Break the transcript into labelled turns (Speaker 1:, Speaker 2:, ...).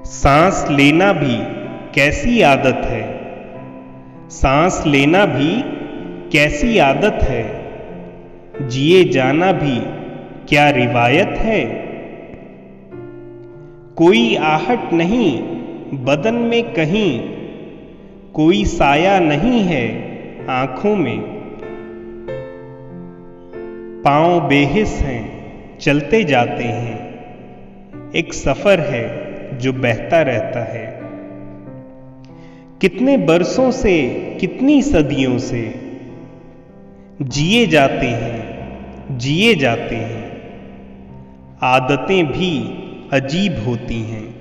Speaker 1: सांस लेना भी कैसी आदत है। सांस लेना भी कैसी आदत है। जिए जाना भी क्या रिवायत है। कोई आहट नहीं बदन में कहीं, कोई साया नहीं है आंखों में। पांव बेहिस हैं चलते जाते हैं, एक सफर है जो बहता रहता है। कितने बरसों से कितनी सदियों से जिए जाते हैं जिए जाते हैं। आदतें भी अजीब होती हैं।